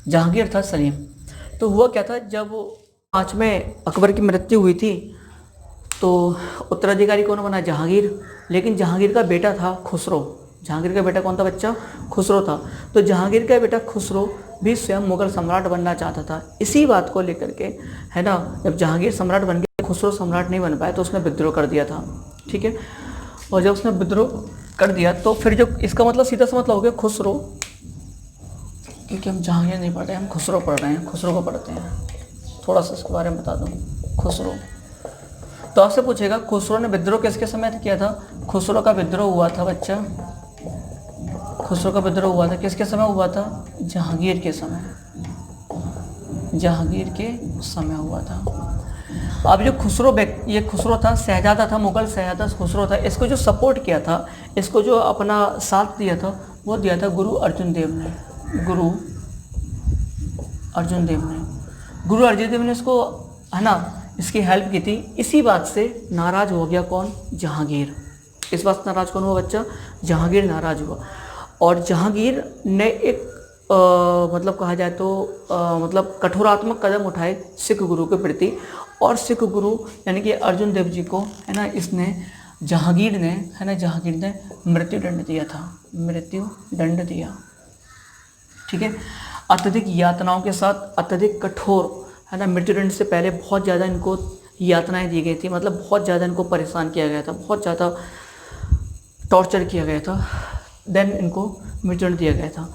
जहांगीर अर्थात सलीम। तो हुआ क्या था, जब 5 में अकबर की मृत्यु हुई थी तो उत्तराधिकारी कौन बना, जहांगीर। लेकिन जहांगीर का बेटा था खुसरो। जहांगीर का बेटा कौन था बच्चा, खुसरो था। तो जहांगीर का बेटा खुसरो भी स्वयं मुगल सम्राट बनना चाहता था। इसी बात को लेकर के, है ना, जब जहांगीर सम्राट बन गया, खुसरो सम्राट नहीं बन पाया, तो उसने विद्रोह कर दिया था। ठीक है। और जब उसने विद्रोह कर दिया तो फिर जो इसका मतलब सीधा सा मतलब हो गया खुसरो, क्योंकि हम जहांगीर नहीं पढ़ रहे हैं, हम खुसरो पढ़ रहे हैं, खुसरो को पढ़ते हैं। थोड़ा सा इसके बारे में बता दूँ, खुसरो। तो आपसे पूछेगा खुसरो ने विद्रोह किसके समय किया था। खुसरो का विद्रोह हुआ था बच्चा, खुसरो का विद्रोह हुआ था किसके समय हुआ था, जहांगीर के समय, हुआ था। अब जो खुसरो, ये खुसरो था, शहजादा था, मुगल शहजादा खुसरो था। इसको जो सपोर्ट किया था, इसको जो अपना साथ दिया था, वो दिया था गुरु अर्जुन देव ने। गुरु अर्जुन देव ने इसको, है ना, इसकी हेल्प की थी। इसी बात से नाराज हो गया कौन, जहांगीर। इस बात से नाराज कौन हुआ बच्चा? जहांगीर नाराज हुआ। और जहांगीर ने एक मतलब कहा जाए तो मतलब कठोरात्मक कदम उठाए सिख गुरु के प्रति, और सिख गुरु यानी कि अर्जुन देव जी को है ना, इसने जहांगीर ने मृत्यु दंड दिया था, मृत्यु दंड दिया। ठीक है, अत्यधिक यातनाओं के साथ, अत्यधिक कठोर है ना, मृत्युदंड से पहले बहुत ज़्यादा इनको यातनाएं दी गई थी, मतलब बहुत ज़्यादा इनको परेशान किया गया था, बहुत ज़्यादा टॉर्चर किया गया था, देन इनको मृत्युदंड दिया गया था।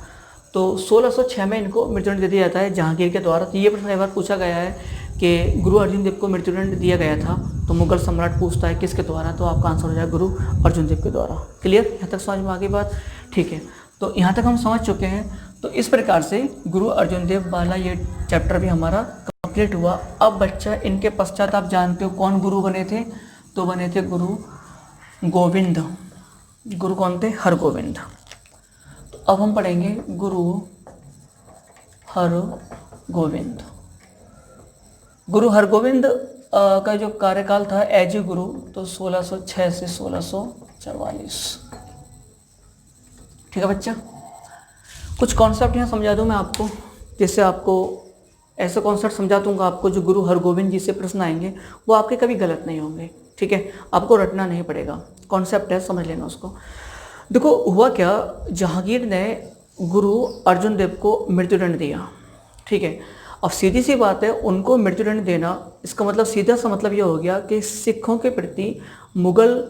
तो 1606 में इनको मृत्युदंड दे दिया जाता है जहांगीर के द्वारा। तो ये प्रश्न एक बार पूछा गया है कि गुरु अर्जुन देव को मृत्युदंड दिया गया था, तो मुगल सम्राट पूछता है किसके द्वारा, तो आपका आंसर हो जाएगा गुरु अर्जुन देव के द्वारा। क्लियर, यहाँ तक समझ में आ गई बात? ठीक है, तो यहाँ तक हम समझ चुके हैं। तो इस प्रकार से गुरु अर्जुन देव वाला ये चैप्टर भी हमारा कंप्लीट हुआ। अब बच्चा इनके पश्चात आप जानते हो कौन गुरु बने थे, तो बने थे गुरु गोविंद। गुरु कौन थे? हरगोविंद। तो अब हम पढ़ेंगे गुरु हरगोविंद। गुरु हरगोविंद का जो कार्यकाल था एज ए गुरु, तो 1606 से 1644। ठीक है बच्चा, कुछ कॉन्सेप्ट यहाँ समझा दूँ मैं आपको, जिससे आपको ऐसे कॉन्सेप्ट समझा दूँगा आपको जो गुरु हरगोविंद जी से प्रश्न आएंगे वो आपके कभी गलत नहीं होंगे। ठीक है, आपको रटना नहीं पड़ेगा, कॉन्सेप्ट है, समझ लेना उसको। देखो हुआ क्या, जहांगीर ने गुरु अर्जुन देव को मृत्युदंड दिया। ठीक है, अब सीधी सी बात है, उनको मृत्युदंड देना, इसका मतलब सीधा सा मतलब ये हो गया कि सिखों के प्रति मुगल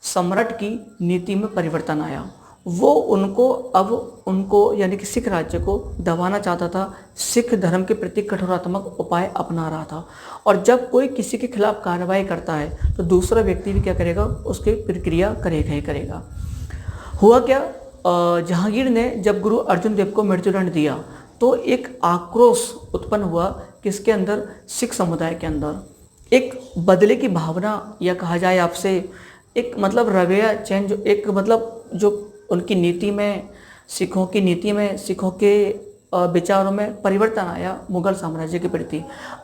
सम्राट की नीति में परिवर्तन आया। वो उनको यानी कि सिख राज्य को दबाना चाहता था, सिख धर्म के प्रति कठोरात्मक उपाय अपना रहा था। और जब कोई किसी के खिलाफ कार्रवाई करता है तो दूसरा व्यक्ति भी क्या करेगा, उसकी प्रक्रिया करेगा ही करेगा। हुआ क्या, जहांगीर ने जब गुरु अर्जुन देव को मृत्युदंड दिया तो एक आक्रोश उत्पन्न हुआ किसके अंदर? सिख समुदाय के अंदर। एक बदले की भावना, या कहा जाए आपसे एक मतलब रवैया चेंज, एक मतलब जो उनकी नीति में, सिखों की नीति में, सिखों के विचारों में परिवर्तन आया मुगल साम्राज्य के प्रति।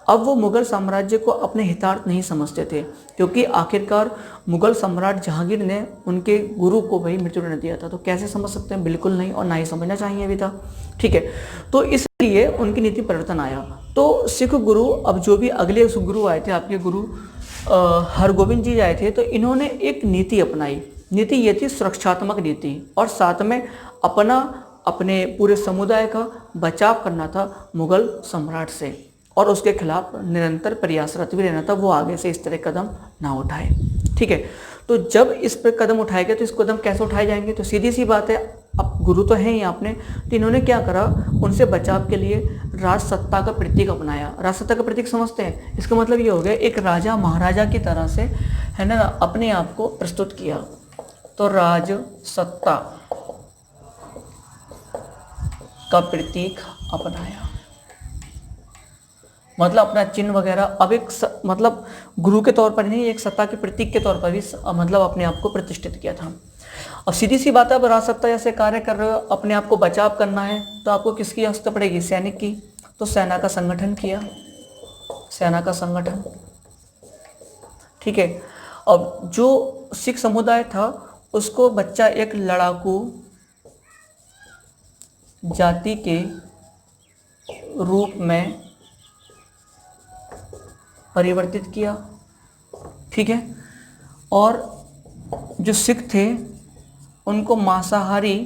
अब वो मुगल साम्राज्य को अपने हितार्थ नहीं समझते थे, क्योंकि आखिरकार मुगल सम्राट जहांगीर ने उनके गुरु को वही मृत्युदंड दिया था। तो कैसे समझ सकते हैं? बिल्कुल नहीं, और ना ही समझना चाहिए भी था। ठीक है, तो इसलिए उनकी नीति परिवर्तन आया। तो सिख गुरु, अब जो भी अगले गुरु आए थे, आपके गुरु हरगोविंद जी आए थे, तो इन्होंने एक नीति अपनाई। नीति ये थी सुरक्षात्मक नीति, और साथ में अपने पूरे समुदाय का बचाव करना था मुगल सम्राट से, और उसके खिलाफ निरंतर प्रयासरत भी रहना था, वो आगे से इस तरह कदम ना उठाए। ठीक है, तो जब इस पर कदम उठाए गए तो इस कदम कैसे उठाए जाएंगे? तो सीधी सी बात है, अब गुरु तो है ही आपने, तो इन्होंने क्या करा, उनसे बचाव के लिए राजसत्ता का प्रतीक अपनाया। राजसत्ता का प्रतीक समझते हैं? इसका मतलब ये हो गया, एक राजा महाराजा की तरह से है ना अपने आप को प्रस्तुत किया। तो राजसत्ता का प्रतीक अपनाया, मतलब अपना चिन्ह वगैरह, अब एक मतलब गुरु के तौर पर नहीं, एक सत्ता के प्रतीक के तौर पर भी मतलब अपने आप को प्रतिष्ठित किया था। अब सीधी सी बात है, अब राजसत्ता जैसे कार्य कर रहे हो, अपने आप को बचाव करना है, तो आपको किसकी आवश्यकता पड़ेगी? सैनिक की। तो सेना का संगठन किया, सेना का संगठन। ठीक है, अब जो सिख समुदाय था उसको बच्चा एक लड़ाकू जाति के रूप में परिवर्तित किया। ठीक है, और जो सिख थे उनको मांसाहारी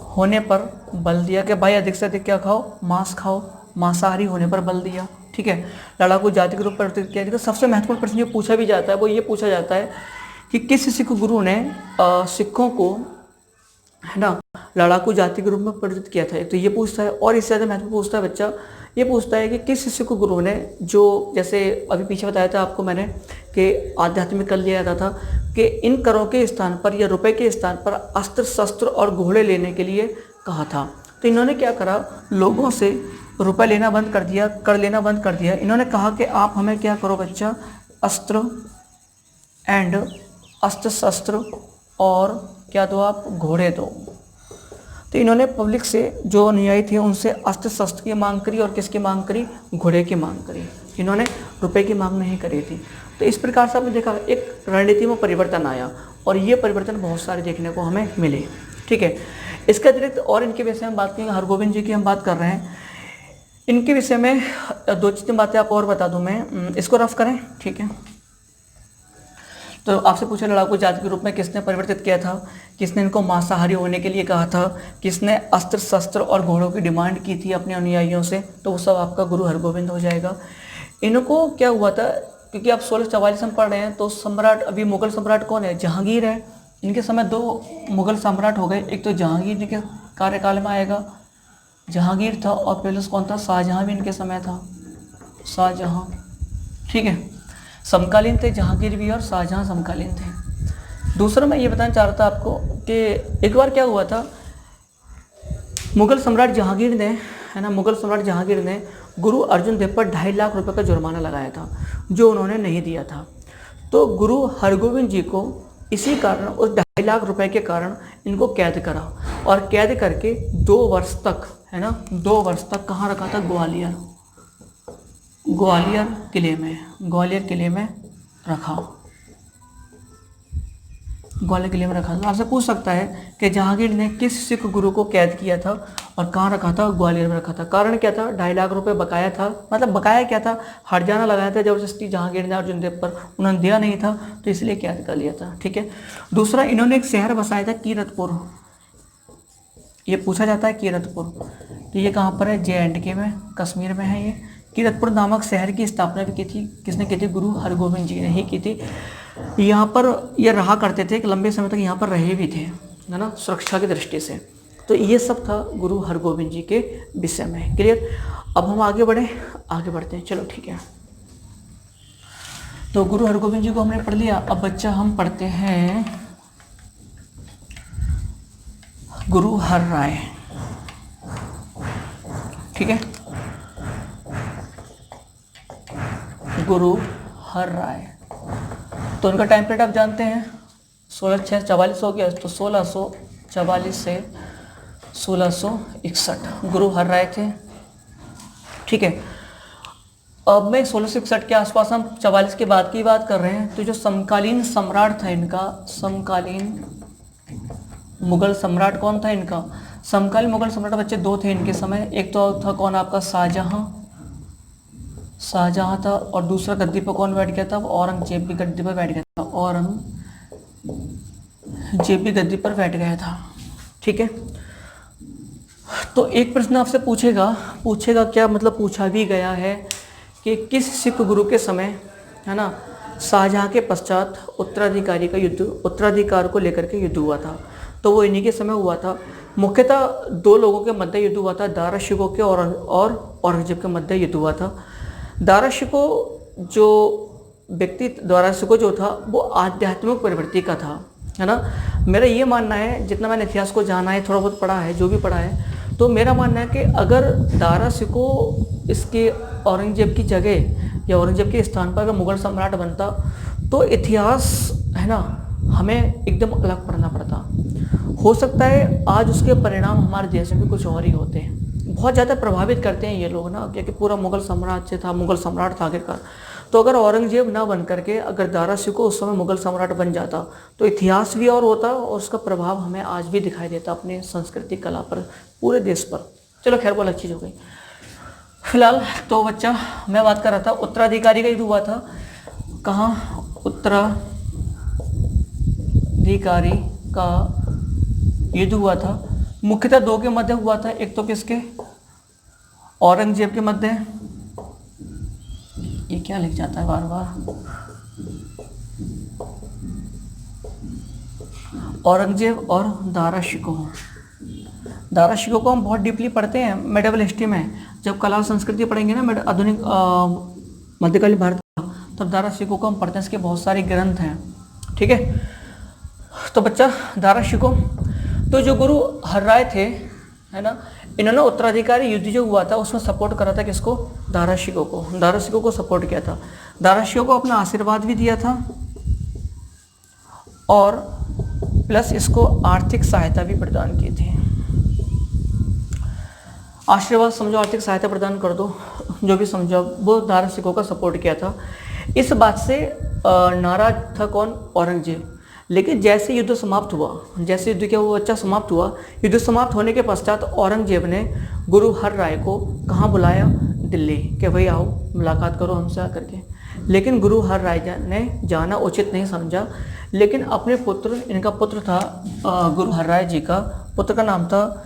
होने पर बल दिया कि भाई अधिक से अधिक क्या खाओ, मांस खाओ, मांसाहारी होने पर बल दिया। ठीक है, लड़ाकू जाति के रूप में परिवर्तित किया। तो सबसे महत्वपूर्ण प्रश्न जो पूछा भी जाता है वो ये पूछा जाता है कि किस सिख गुरु ने सिखों को है ना लड़ाकू जाति के रूप में परिवर्तित किया था, एक तो ये पूछता है। और इससे ज़्यादा महत्वपूर्ण पूछता है बच्चा, ये पूछता है कि किस सिख गुरु ने, जो जैसे अभी पीछे बताया था आपको मैंने कि आध्यात्मिक कर लिया जाता था कि इन करों के स्थान पर या रुपए के स्थान पर अस्त्र शस्त्र और घोड़े लेने के लिए कहा था। तो इन्होंने क्या करा, लोगों से रुपए लेना बंद कर दिया, कर लेना बंद कर दिया। इन्होंने कहा कि आप हमें क्या करो बच्चा, अस्त्र शस्त्र और क्या दो, आप घोड़े दो। तो इन्होंने पब्लिक से, जो अनुयायी थे, उनसे अस्त्र शस्त्र की मांग करी और किसकी मांग करी, घोड़े की मांग करी। इन्होंने रुपए की मांग नहीं करी थी। तो इस प्रकार से आपने देखा एक रणनीति में परिवर्तन आया और ये परिवर्तन बहुत सारे देखने को हमें मिले। ठीक है, इसके अतिरिक्त और इनके विषय में बात करेंगे, हरगोविंद जी की हम बात कर रहे हैं। इनके विषय में 2-3 बातें आपको और बता दूं मैं, इसको रफ करें। ठीक है, तो आपसे पूछा लड़ाकू जाति के रूप में किसने परिवर्तित किया था, किसने इनको मांसाहारी होने के लिए कहा था, किसने अस्त्र शस्त्र और घोड़ों की डिमांड की थी अपने अनुयायियों से, तो वो सब आपका गुरु हरगोविंद हो जाएगा। इनको क्या हुआ था, क्योंकि आप 1644 में पढ़ रहे हैं, तो सम्राट अभी मुगल सम्राट कौन है, जहांगीर है। इनके समय 2 मुगल सम्राट हो गए, एक तो जहांगीर के कार्यकाल में आएगा, जहांगीर था, और प्लस कौन था, शाहजहां भी इनके समय था, शाहजहां। ठीक है, समकालीन थे, जहांगीर भी और शाहजहां समकालीन थे। दूसरा मैं ये बताना चाह रहा था आपको कि एक बार क्या हुआ था, मुगल सम्राट जहांगीर ने, है ना, मुगल सम्राट जहांगीर ने गुरु अर्जुन देव पर 2.5 लाख रुपए का जुर्माना लगाया था, जो उन्होंने नहीं दिया था। तो गुरु हरगोविंद जी को इसी कारण, उस 2.5 लाख रुपए के कारण इनको कैद करा, और कैद करके 2 वर्ष तक, है ना, 2 वर्ष तक कहाँ रखा था, ग्वालियर किले में, ग्वालियर किले में रखा, ग्वालियर किले में रखा। तो आपसे पूछ सकता है कि जहांगीर ने किस सिख गुरु को कैद किया था और कहाँ रखा था, ग्वालियर में रखा था। कारण क्या था, 2.5 लाख रुपए बकाया था, मतलब बकाया क्या था, हर्जाना लगाया था जबरदस्ती जहांगीर ने अर्जुन देव पर, उन्होंने दिया नहीं था, तो इसलिए कैद कर लिया था। ठीक है, दूसरा इन्होंने एक शहर बसाया था कीरतपुर, ये पूछा जाता है कीरतपुर, तो ये कहाँ पर है, JNK में, कश्मीर में है। ये कीरतपुर नामक शहर की स्थापना भी की थी, किसने की थी, गुरु हरगोविंद जी ने ही की थी। यहाँ पर ये रहा करते थे, एक लंबे समय तक यहाँ पर रहे भी थे, है ना, सुरक्षा की दृष्टि से। तो ये सब था गुरु हरगोविंद जी के विषय में। क्लियर, अब हम आगे बढ़ते हैं, चलो ठीक है। तो गुरु हरगोविंद जी को हमने पढ़ लिया। अब बच्चा हम पढ़ते हैं गुरु हर राय। ठीक है, गुरु हर राय, तो उनका टाइम पीरियड आप जानते हैं, 1644 हो गया, तो 1644 से 1661 गुरु हर राय थे। ठीक है, अब मैं 1661 के आसपास, हम 44 के बाद की बात कर रहे हैं। तो जो समकालीन सम्राट था इनका, समकालीन मुगल सम्राट कौन था इनका, समकालीन मुगल सम्राट बच्चे 2 थे इनके समय। एक तो था कौन आपका, शाहजहां था, और दूसरा गद्दी पर कौन बैठ गया था, औरंगजेब भी गद्दी पर बैठ गया था, औरंगजेब भी गद्दी पर बैठ गया था। ठीक है, तो एक प्रश्न आपसे पूछेगा क्या, मतलब पूछा भी गया है कि किस सिख गुरु के समय, है ना, शाहजहां के पश्चात उत्तराधिकार को लेकर के युद्ध हुआ था। तो वो इन्हीं के समय हुआ था। मुख्यतः 2 लोगों के मध्य युद्ध हुआ था, दारा शिकोह के और औरंगजेब के मध्य युद्ध हुआ था। दारा शिकोह जो था वो आध्यात्मिक प्रवृत्ति का था, है ना। मेरा ये मानना है, जितना मैंने इतिहास को जाना है, थोड़ा बहुत पढ़ा है, जो भी पढ़ा है, तो मेरा मानना है कि अगर दारा शिकोह इसके औरंगजेब की जगह या औरंगजेब के स्थान पर अगर मुगल सम्राट बनता, तो इतिहास, है ना, हमें एकदम अलग पढ़ना पड़ता। हो सकता है आज उसके परिणाम हमारे देश में भी कुछ और ही होते हैं। बहुत ज़्यादा प्रभावित करते हैं ये लोग ना, क्योंकि पूरा मुगल साम्राज्य था, मुगल सम्राट था आखिरकार। तो अगर औरंगजेब ना बन करके अगर दारा शिकोह उस समय मुगल सम्राट बन जाता, तो इतिहास भी और होता और उसका प्रभाव हमें आज भी दिखाई देता अपने संस्कृति कला पर, पूरे देश पर। चलो खैर, वो अलग चीज़ हो गई। फिलहाल तो बच्चा मैं बात कर रहा था उत्तराधिकारी का युद्ध हुआ था। कहाँ, उत्तराधिकारी का युद्ध हुआ था। मुख्यतः 2 के मध्य हुआ था, एक तो किसके, औरंगजेब के मध्य, ये क्या लिख जाता है बार बार, औरंगजेब और दारा शिकोह। दारा शिकोह को हम बहुत डीपली पढ़ते हैं मेडिवल हिस्ट्री में, जब कला और संस्कृति पढ़ेंगे ना आधुनिक मध्यकालीन भारत का, तब दारा शिकोह को हम पढ़ते हैं, इसके बहुत सारे ग्रंथ हैं। ठीक है, तो बच्चा दारा शिकोह, तो जो गुरु हर राय थे, है ना, इन्होंने उत्तराधिकारी युद्ध जो हुआ था उसमें सपोर्ट करा था किसको, दारा शिकोह को, दारा शिकोह को सपोर्ट किया था। दारा शिकोह को अपना आशीर्वाद भी दिया था और प्लस इसको आर्थिक सहायता भी प्रदान की थी। आशीर्वाद समझो, आर्थिक सहायता प्रदान कर दो। जो भी समझो, वो धारा सिखों का सपोर्ट किया था। इस बात से नाराज था कौन? औरंगजेब। लेकिन जैसे युद्ध समाप्त हुआ, जैसे युद्ध क्या हुआ बच्चा समाप्त हुआ, युद्ध समाप्त होने के पश्चात औरंगजेब ने गुरु हर राय को कहाँ बुलाया? दिल्ली, कि भाई आओ मुलाकात करो हमसे आकर के। लेकिन गुरु हर राय ने जाना उचित नहीं समझा, लेकिन अपने पुत्र, इनका पुत्र था गुरु हर राय जी का पुत्र का नाम था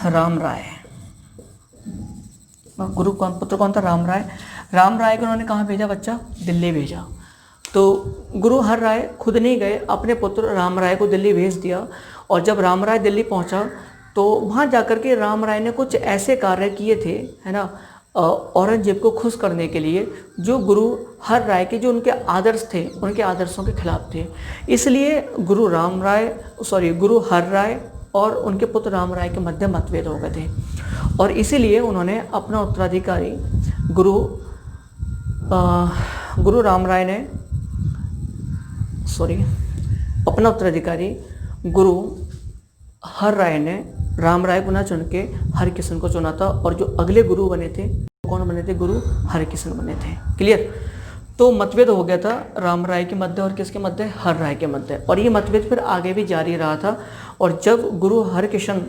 राम राय। पुत्र कौन था? राम राय। राम राय को उन्होंने कहाँ भेजा बच्चा? दिल्ली भेजा। तो गुरु हर राय खुद नहीं गए, अपने पुत्र राम राय को दिल्ली भेज दिया। और जब राम राय दिल्ली पहुंचा तो वहां जाकर के राम राय ने कुछ ऐसे कार्य किए थे, है ना, औरंगजेब को खुश करने के लिए, जो गुरु हर राय के जो उनके आदर्श थे, उनके आदर्शों के खिलाफ थे। इसलिए गुरु हर राय और उनके पुत्र राम राय के मध्य मतभेद हो गए थे। और इसीलिए उन्होंने अपना उत्तराधिकारी गुरु राम राय ने अपना उत्तराधिकारी गुरु हर राय ने राम राय को ना चुन के हरकिशन को चुना था। और जो अगले गुरु बने थे, कौन बने थे? गुरु हरकिशन बने थे। क्लियर? तो मतभेद हो गया था राम राय के मध्य और किसके मध्य? हर राय के मध्य। और ये मतभेद फिर आगे भी जारी रहा था। और जब गुरु हरकिशन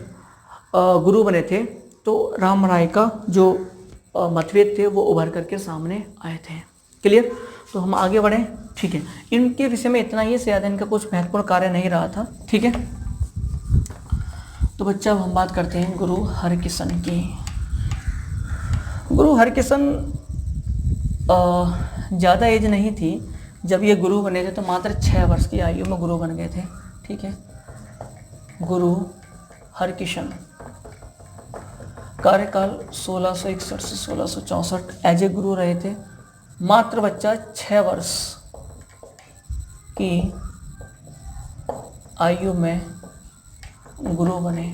गुरु बने थे तो राम राय का जो मतभेद थे वो उभर करके सामने आए थे। क्लियर? तो हम आगे बढ़ें। ठीक है, इनके विषय में इतना ही, से ज़्यादा इनका कुछ महत्वपूर्ण कार्य नहीं रहा था। ठीक है, तो बच्चा अब हम बात करते हैं गुरु हरकिशन की। गुरु हरकिशन ज़्यादा एज नहीं थी जब ये गुरु बने थे, तो मात्र 6 वर्ष की आयु में गुरु बन गए थे। ठीक है, गुरु हरकिशन कार्यकाल 1661 से 1664 एज ए गुरु रहे थे। मात्र बच्चा 6 वर्ष की आयु में गुरु बने,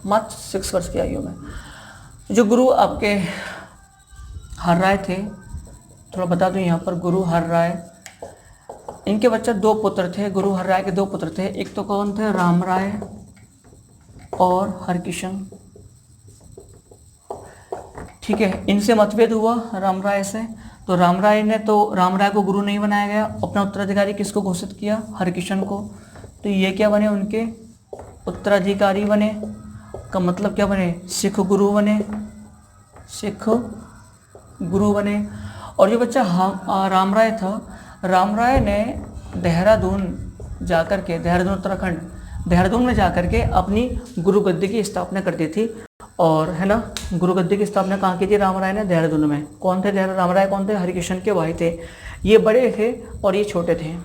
मात्र 6 वर्ष की आयु में। जो गुरु आपके हर राय थे, थोड़ा बता दूं यहाँ पर, गुरु हर राय, इनके बच्चा 2 पुत्र थे। गुरु हर राय के 2 पुत्र थे, एक तो कौन थे? राम राय और हरकिशन। ठीक है, इनसे मतभेद हुआ राम राय से, तो राम राय को गुरु नहीं बनाया गया। अपना उत्तराधिकारी किसको घोषित किया? हरकिशन को। तो ये क्या बने? उनके उत्तराधिकारी बने। का मतलब क्या बने? सिख गुरु बने, सिख गुरु बने। और जो बच्चा राम राय था, राम राय ने देहरादून उत्तराखंड, देहरादून में जाकर के अपनी गुरु गद्दी की स्थापना कर दी थी। और है ना, गुरु गद्दी की स्थापना कहाँ की थी? राम राय ने देहरादून में। कौन थे? राम राय कौन थे? हरिकिशन के भाई थे। ये बड़े थे और ये छोटे थे।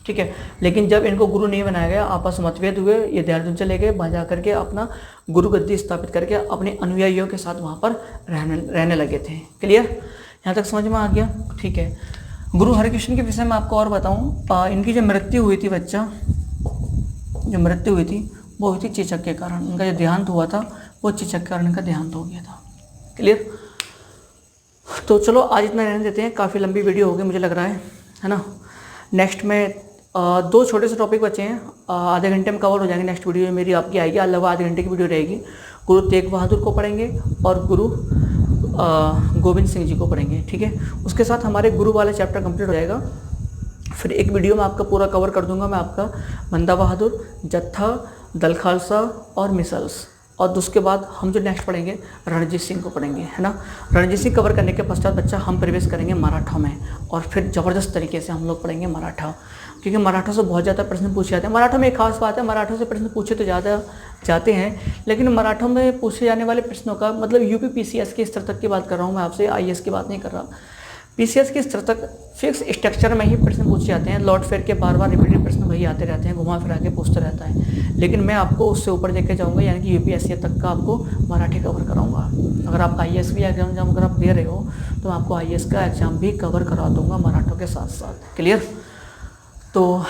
ठीक है, लेकिन जब इनको गुरु नहीं बनाया गया, आपस में मतभेद हुए, ये देहरादून चले गए, वहाँ जा करके अपना गुरु गद्दी स्थापित करके अपने अनुयायियों के साथ वहाँ पर रहने लगे थे। क्लियर? यहाँ तक समझ में आ गया? ठीक है, गुरु हरकिशन के विषय में आपको और बताऊँ, इनकी जो मृत्यु हुई थी बच्चा, जो मृत्यु हुई थी वो हुई थी चेचक के कारण। इनका जो देहांत हुआ था वो चेचक के कारण इनका देहांत हो गया था। क्लियर? तो चलो आज इतना रहने देते हैं, काफ़ी लंबी वीडियो हो गई मुझे लग रहा है ना। नेक्स्ट में 2 छोटे से टॉपिक बचे हैं, आधे घंटे में कवर हो जाएंगे। नेक्स्ट वीडियो मेरी आपकी आएगी, अलग आधे घंटे की वीडियो रहेगी। गुरु तेग बहादुर को पढ़ेंगे और गुरु गोविंद सिंह जी को पढ़ेंगे। ठीक है, उसके साथ हमारे गुरु वाला चैप्टर कंप्लीट हो जाएगा। फिर एक वीडियो में आपका पूरा कवर कर दूंगा मैं, आपका बंदा बहादुर, जत्था, दल खालसा और मिसल्स। और उसके बाद हम जो नेक्स्ट पढ़ेंगे रणजीत सिंह को पढ़ेंगे, है ना। रणजीत सिंह कवर करने के पश्चात बच्चा हम प्रवेश करेंगे मराठा में, और फिर ज़बरदस्त तरीके से हम लोग पढ़ेंगे मराठा, क्योंकि मराठा से बहुत ज़्यादा प्रश्न पूछे जाते हैं। मराठा में एक खास बात है, मराठा से प्रश्न पूछे तो ज़्यादा जाते हैं, लेकिन मराठा में पूछे जाने वाले प्रश्नों का मतलब यूपी पीसीएस के स्तर तक की बात कर रहा हूँ मैं आपसे, आईएएस की बात नहीं कर रहा। पीसीएस के स्तर तक फिक्स स्ट्रक्चर में ही प्रश्न पूछे जाते हैं, लौट फिर के बार बार रिपीटेड प्रश्न वही आते रहते हैं, घुमा फिरा के पूछते रहता है। लेकिन मैं आपको उससे ऊपर लेके जाऊँगा, यानी कि यूपीएससी तक का आपको मराठी कवर कराऊंगा। अगर आप आईएएस भी एग्जाम अगर आप दे रहे हो तो आपको आईएएस का एग्ज़ाम भी कवर करा दूंगा मराठों के साथ साथ। क्लियर? तो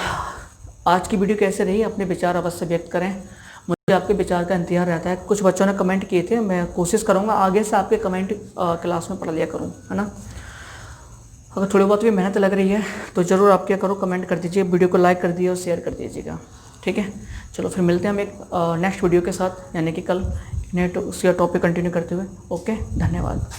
आज की वीडियो कैसे रही, अपने विचार अवश्य व्यक्त करें, मुझे आपके विचार का इंतजार रहता है। कुछ बच्चों ने कमेंट किए थे, मैं कोशिश करूँगा आगे से आपके कमेंट क्लास में पढ़ लिया करूँ, है ना। अगर थोड़ी बहुत भी मेहनत लग रही है तो ज़रूर आप क्या करो, कमेंट कर दीजिए, वीडियो को लाइक कर दिए और शेयर कर दीजिएगा। ठीक है, चलो फिर मिलते हैं हम एक नेक्स्ट वीडियो के साथ, यानी कि कल नए उसका टॉपिक कंटिन्यू करते हुए। ओके, धन्यवाद।